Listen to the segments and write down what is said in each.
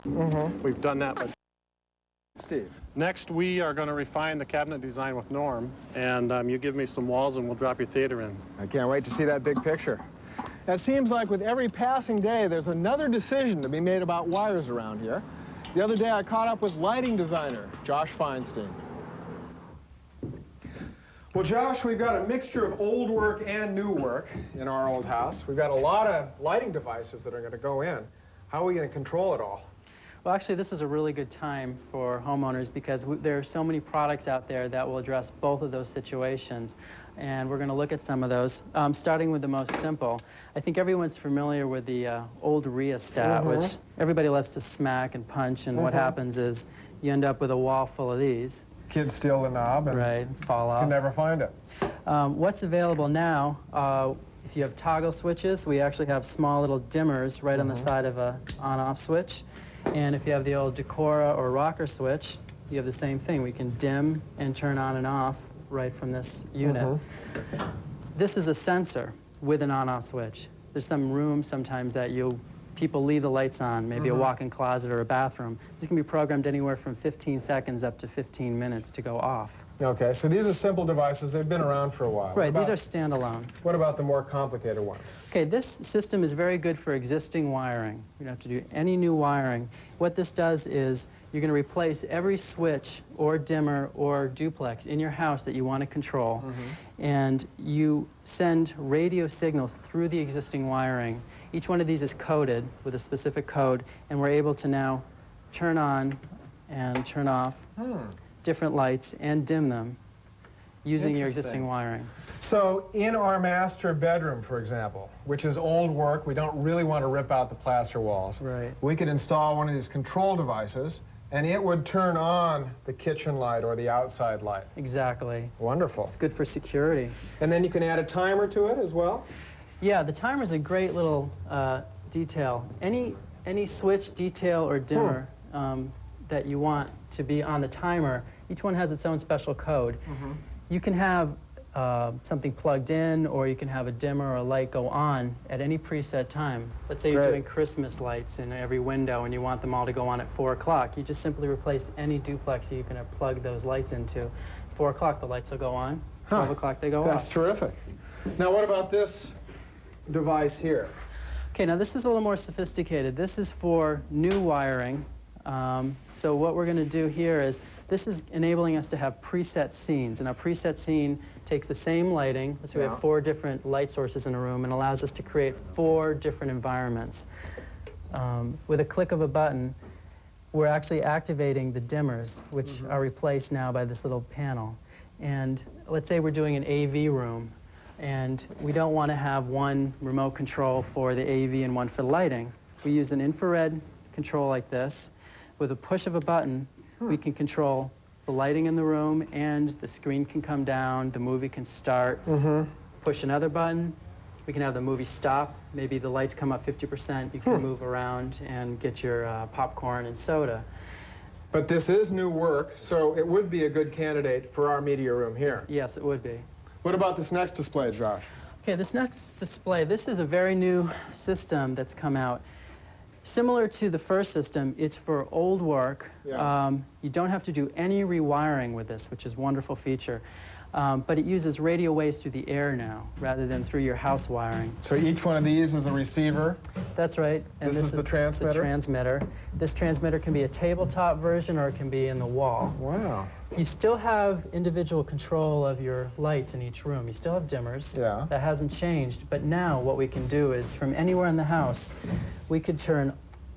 We've done that with Steve. Next, we are going to refine the cabinet design with Norm, and you give me some walls and we'll drop your theater in. I can't wait to see that big picture. It seems like with every passing day, there's another decision to be made about wires around here. The other day, I caught up with lighting designer Josh Feinstein. Well, Josh, we've got a mixture of old work and new work in our old house. We've got a lot of lighting devices that are going to go in. How are we going to control it all? Well, actually, this is a really good time for homeowners because there are so many products out there that will address both of those situations. And we're going to look at some of those, starting with the most simple. I think everyone's familiar with the old rheostat, which everybody loves to smack and punch, and what happens is you end up with a wall full of these. Kids steal the knob and fall off. Can never find it. What's available now, if you have toggle switches, we actually have small little dimmers right on the side of a on-off switch. And if you have the old Decora or rocker switch, you have the same thing. We can dim and turn on and off right from this unit. This is a sensor with an on-off switch. There's some rooms sometimes that people leave the lights on, maybe a walk-in closet or a bathroom. This can be programmed anywhere from 15 seconds up to 15 minutes to go off. Okay, so these are simple devices. They've been around for a while. Right, these are standalone. What about the more complicated ones? Okay, this system is very good for existing wiring. You don't have to do any new wiring. What this does is you're going to replace every switch or dimmer or duplex in your house that you want to control, and you send radio signals through the existing wiring. Each one of these is coded with a specific code, and we're able to now turn on and turn off different lights and dim them using your existing wiring. So in our master bedroom, for example, which is old work, we don't really want to rip out the plaster walls. Right. We could install one of these control devices, and it would turn on the kitchen light or the outside light. Exactly. Wonderful. It's good for security. And then you can add a timer to it as well? Yeah, the timer is a great little detail. Any switch, detail, or dimmer that you want to be on the timer, each one has its own special code. You can have something plugged in, or you can have a dimmer or a light go on at any preset time. Let's say you're doing Christmas lights in every window and you want them all to go on at 4 o'clock. You just simply replace any duplex you can plug those lights into. 4 o'clock, the lights will go on. 12 o'clock, they go off. That's terrific. Now, what about this device here? Okay, now this is a little more sophisticated. This is for new wiring. So what we're going to do here is, this is enabling us to have preset scenes. And our preset scene takes the same lighting. So we have 4 different light sources in a room and allows us to create 4 different environments. With a click of a button, we're actually activating the dimmers, which are replaced now by this little panel. And let's say we're doing an AV room, and we don't want to have one remote control for the AV and one for the lighting. We use an infrared control like this. With a push of a button, we can control the lighting in the room, and the screen can come down, the movie can start. Push another button, we can have the movie stop. Maybe the lights come up 50%. You can move around and get your popcorn and soda. But this is new work, so it would be a good candidate for our media room here. Yes, it would be. What about this next display, Josh? Okay, this next display, this is a very new system that's come out. Similar to the first system, it's for old work. You don't have to do any rewiring with this, which is a wonderful feature. But it uses radio waves through the air now, rather than through your house wiring. So each one of these is a receiver? That's right. And this is the transmitter? The transmitter. This transmitter can be a tabletop version, or it can be in the wall. Wow. You still have individual control of your lights in each room. You still have dimmers. Yeah. That hasn't changed. But now what we can do is, from anywhere in the house, we could turn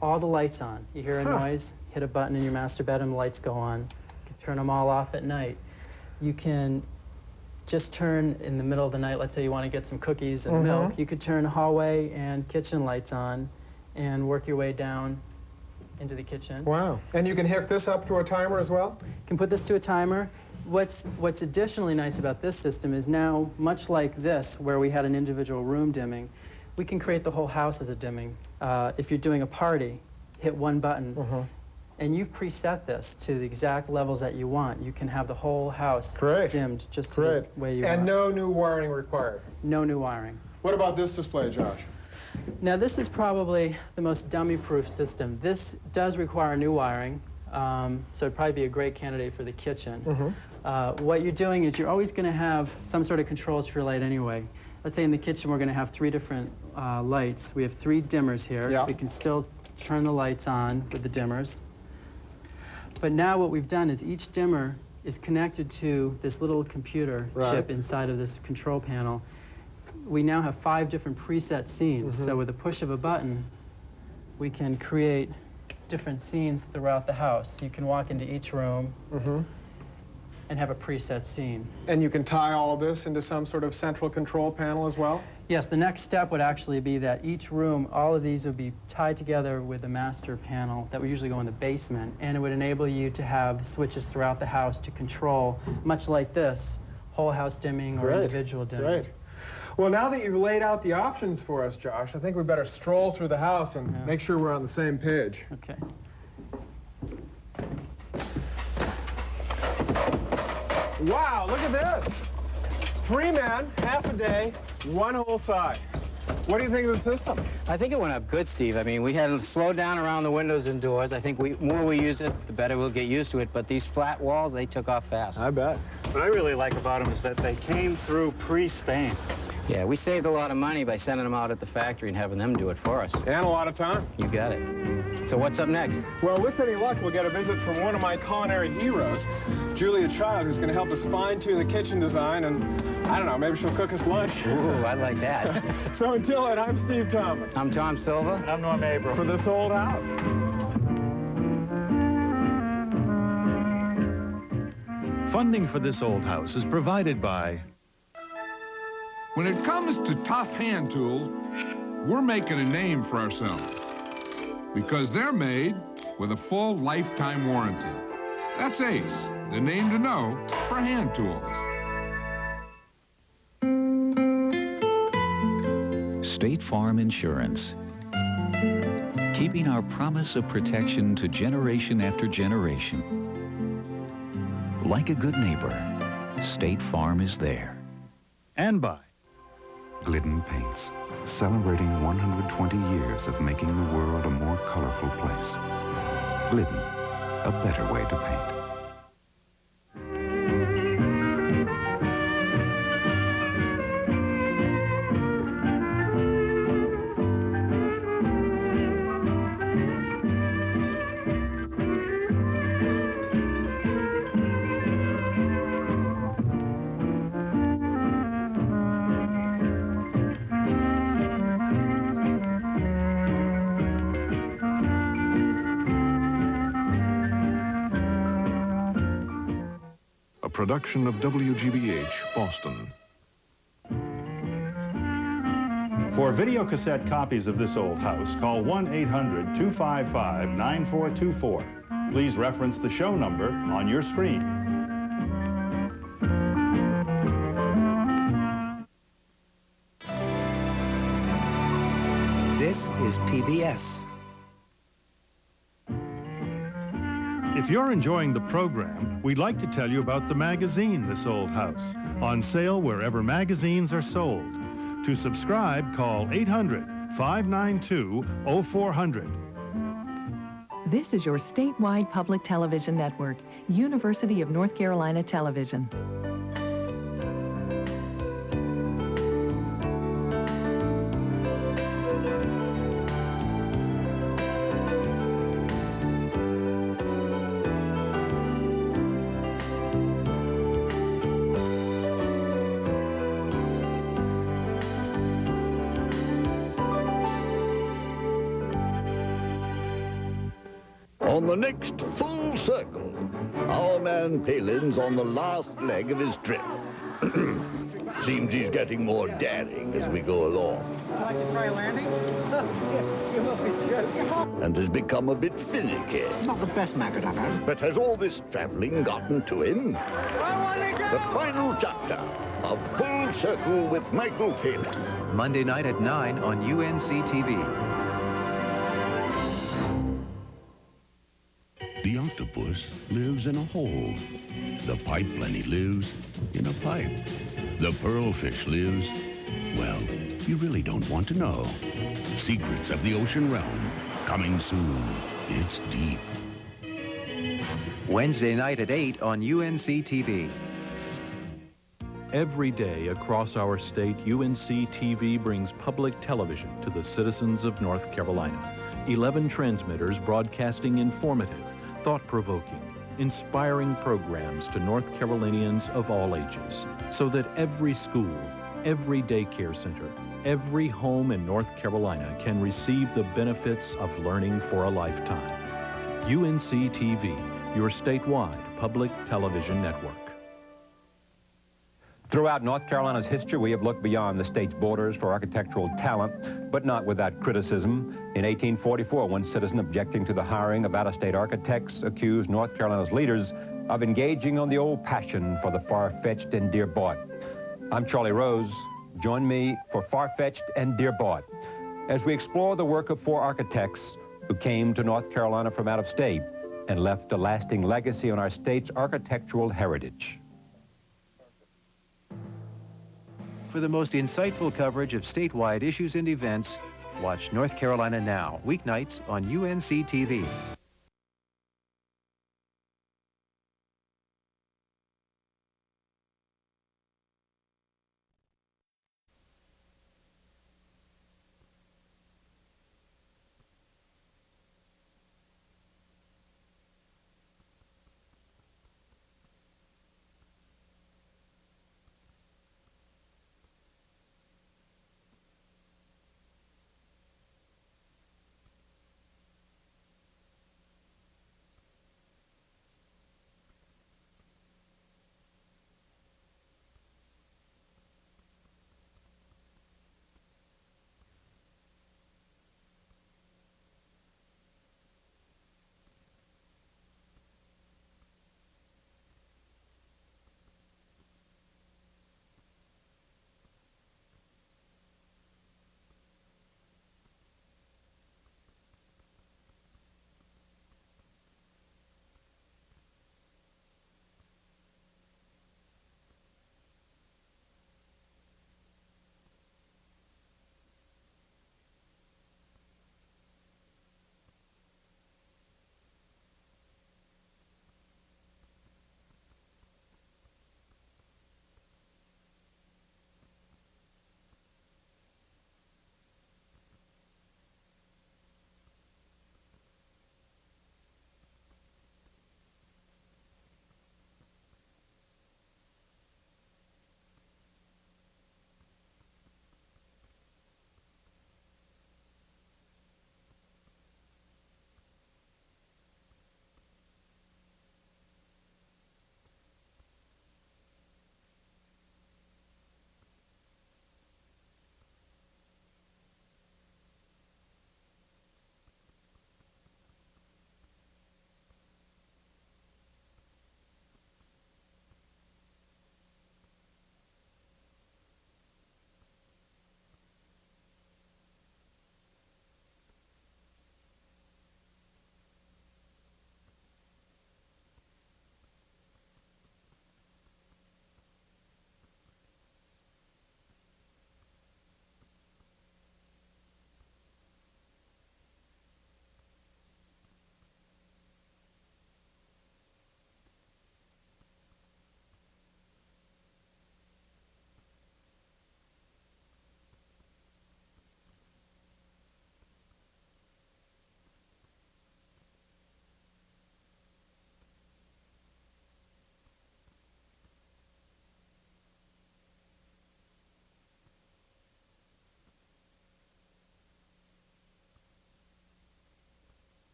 all the lights on. You hear a noise, hit a button in your master bedroom, the lights go on. You can turn them all off at night. You can just turn in the middle of the night, let's say you want to get some cookies and milk, you could turn hallway and kitchen lights on and work your way down into the kitchen. Wow. And you can hook this up to a timer as well? You can put this to a timer. What's additionally nice about this system is now, much like this, where we had an individual room dimming, we can create the whole house as a dimming. If you're doing a party, hit one button, and you've preset this to the exact levels that you want. You can have the whole house dimmed just the way you want. And no new wiring required? No new wiring. What about this display, Josh? Now, this is probably the most dummy-proof system. This does require new wiring, so it'd probably be a great candidate for the kitchen. What you're doing is you're always going to have some sort of controls for your light anyway. Let's say in the kitchen we're going to have 3 different lights. We have 3 dimmers here. Yeah. We can still turn the lights on with the dimmers. But now what we've done is each dimmer is connected to this little computer chip inside of this control panel. We now have 5 different preset scenes. So with the push of a button, we can create different scenes throughout the house. You can walk into each room and have a preset scene. And you can tie all this into some sort of central control panel as well? Yes, the next step would actually be that each room, all of these would be tied together with a master panel that would usually go in the basement, and it would enable you to have switches throughout the house to control, much like this, whole house dimming or individual dimming. Great. Well, now that you've laid out the options for us, Josh, I think we better stroll through the house and make sure we're on the same page. Okay. Wow, look at this. 3 men, half a day, 1 whole side. What do you think of the system? I think it went up good, Steve. I mean, we had to slow down around the windows and doors. I think the more we use it, the better we'll get used to it. But these flat walls, they took off fast. I bet. What I really like about them is that they came through pre-stained. Yeah, we saved a lot of money by sending them out at the factory and having them do it for us. And a lot of time. You got it. So what's up next? Well, with any luck, we'll get a visit from one of my culinary heroes, Julia Child, who's going to help us fine-tune the kitchen design, and I don't know, maybe she'll cook us lunch. Ooh, I like that. So until then, I'm Steve Thomas. I'm Tom Silva. And I'm Norm Abram. For This Old House. Funding for This Old House is provided by... When it comes to tough hand tools, we're making a name for ourselves because they're made with a full lifetime warranty. That's Ace, the name to know for hand tools. State Farm Insurance. Keeping our promise of protection to generation after generation. Like a good neighbor, State Farm is there. And by... Glidden Paints, celebrating 120 years of making the world a more colorful place. Glidden, a better way to paint. Production of WGBH, Boston. For videocassette copies of This Old House, call 1-800-255-9424. Please reference the show number on your screen. This is PBS. If you're enjoying the program, we'd like to tell you about the magazine This Old House, on sale wherever magazines are sold. To subscribe, call 800-592-0400. This is your statewide public television network, University of North Carolina Television. On the next full circle, our man Palin's on the last leg of his trip. Seems he's getting more daring as we go along. Would you like to try landing? You must be joking. And has become a bit finicky. Not the best maggot I've had. But has all this traveling gotten to him? The final chapter of Full Circle with Michael Palin. Monday night at 9 on UNC TV. The octopus lives in a hole. The pipe blenny lives in a pipe. The pearlfish lives, well, you really don't want to know. Secrets of the Ocean Realm. Coming soon. It's deep. Wednesday night at 8 on UNC TV. Every day across our state, UNC TV brings public television to the citizens of North Carolina. 11 transmitters broadcasting informative, thought-provoking, inspiring programs to North Carolinians of all ages, so that every school, every daycare center, every home in North Carolina can receive the benefits of learning for a lifetime. UNC TV, your statewide public television network. Throughout North Carolina's history, we have looked beyond the state's borders for architectural talent, but not without criticism. In 1844, one citizen objecting to the hiring of out-of-state architects accused North Carolina's leaders of engaging on the old passion for the far-fetched and dear-bought. I'm Charlie Rose. Join me for Far-Fetched and Dear-Bought as we explore the work of 4 architects who came to North Carolina from out of state and left a lasting legacy on our state's architectural heritage. For the most insightful coverage of statewide issues and events, watch North Carolina Now, weeknights on UNC TV.